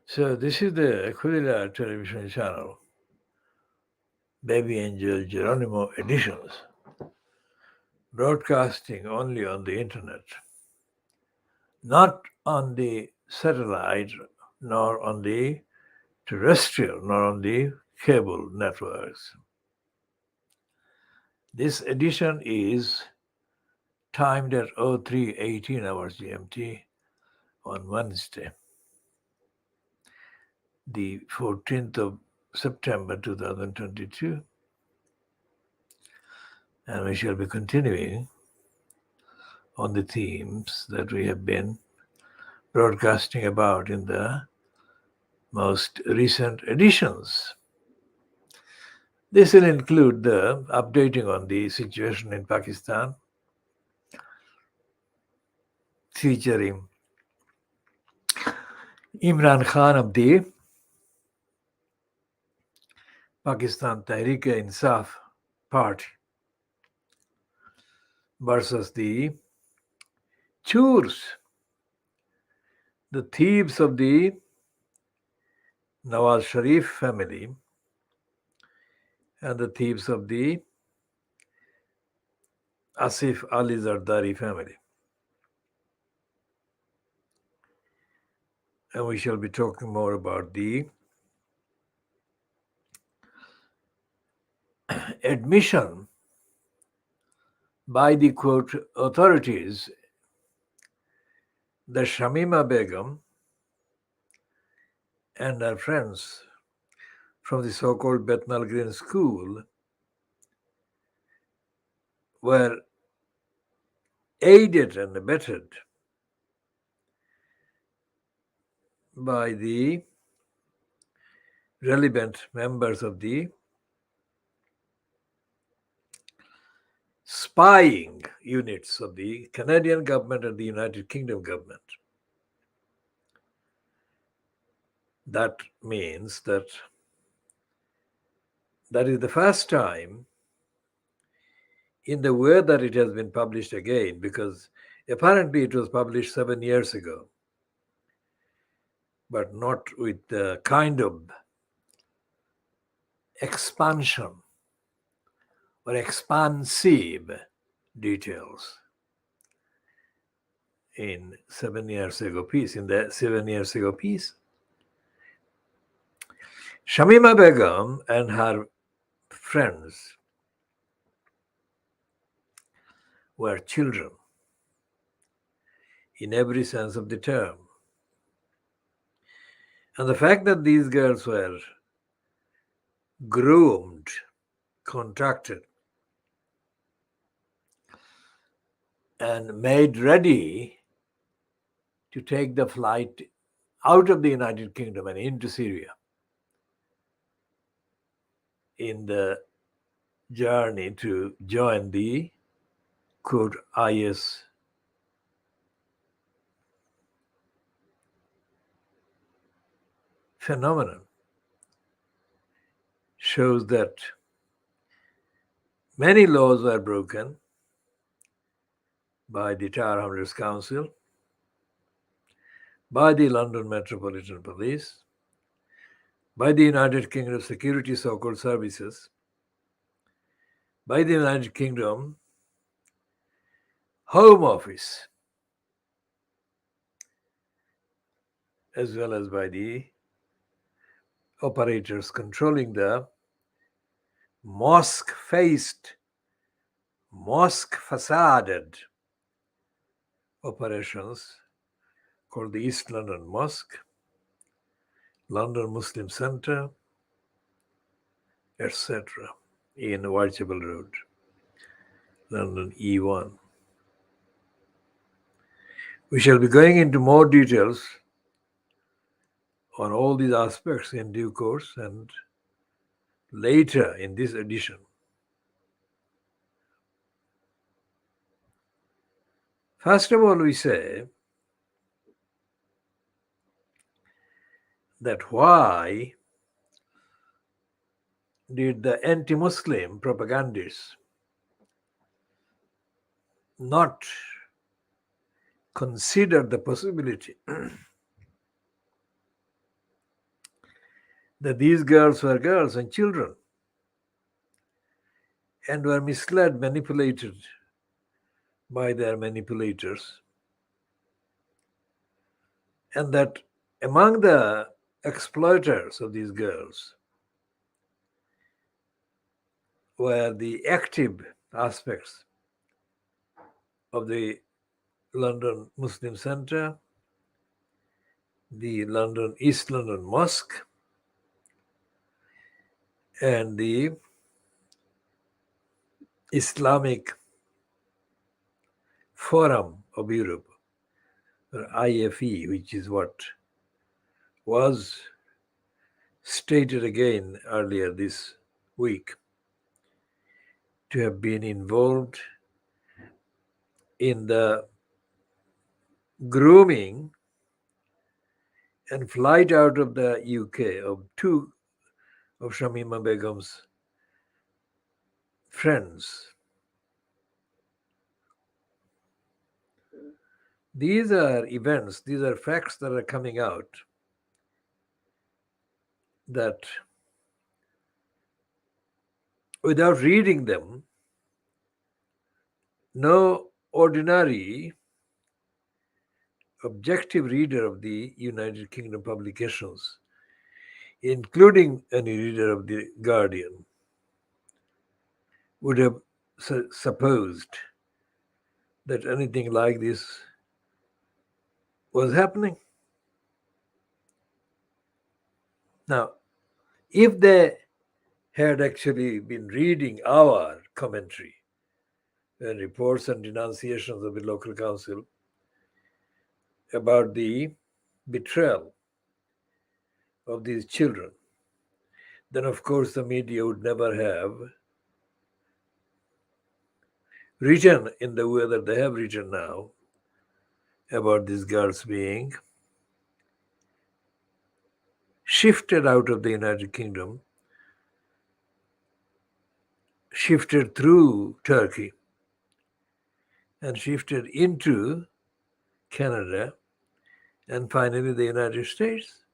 So this is the Khoodeelaar television channel, Baby Angel Geronimo editions, broadcasting only on the internet, not on the satellite, nor on the terrestrial, nor on the cable networks. This edition is timed at 03:18 hours GMT on Wednesday, the 14th of September 2022, and we shall be continuing on the themes that we have been broadcasting about in the most recent editions. This will include the updating on the situation in Pakistan, featuring Imran Khan of the Pakistan Tehreek-e-Insaf Party versus the Churs, the thieves of the Nawaz Sharif family and the thieves of the Asif Ali Zardari family. And we shall be talking more about the admission by the quote authorities that Shamima Begum and her friends from the so-called Bethnal Green School were aided and abetted by the relevant members of the spying units of the Canadian government and the United Kingdom government. That means that is the first time in the way that it has been published again, because apparently it was published 7 years ago, but not with the kind of expansion or expansive details in the 7 years ago piece. Shamima Begum and her friends were children in every sense of the term. And the fact that these girls were groomed, contracted, and made ready to take the flight out of the United Kingdom and into Syria in the journey to join the quote IS phenomenon shows that many laws were broken by the Tower Hamlets Council, by the London Metropolitan Police, by the United Kingdom Security so-called services, by the United Kingdom Home Office, as well as by the operators controlling the mosque-facaded operations called the East London Mosque, London Muslim Centre, etc. in Whitechapel Road, London E1. We shall be going into more details on all these aspects in due course and later in this edition. First of all, we say that why did the anti-Muslim propagandists not consider the possibility that these girls were girls and children and were misled, manipulated by their manipulators, and that among the exploiters of these girls were the active aspects of the London Muslim Centre, the London East London Mosque, and the Islamic Forum of Europe, or IFE, which is what was stated again earlier this week to have been involved in the grooming and flight out of the UK of two of Shamima Begum's friends. These are events, these are facts that are coming out that without reading them, no ordinary objective reader of the United Kingdom publications, including any reader of the Guardian, would have supposed that anything like this was happening. Now, if they had actually been reading our commentary and reports and denunciations of the local council about the betrayal of these children, then of course the media would never have written in the way that they have written now about these girls being shifted out of the United Kingdom, shifted through Turkey, and shifted into Canada, and finally the United States.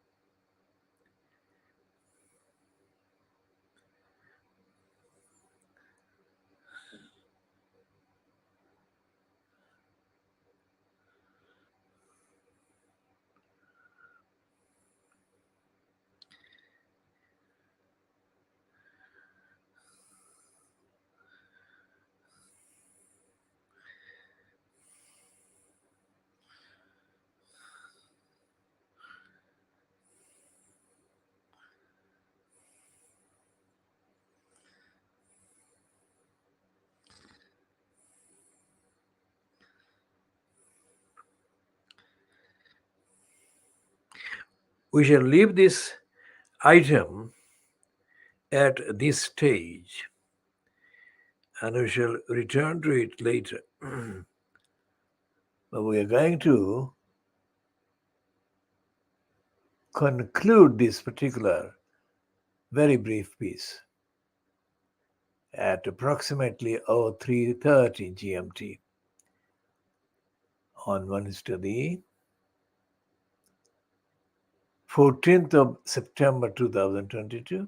We shall leave this item at this stage and we shall return to it later. But we are going to conclude this particular very brief piece at approximately 03:30 GMT on Wednesday, the 14th of September 2022.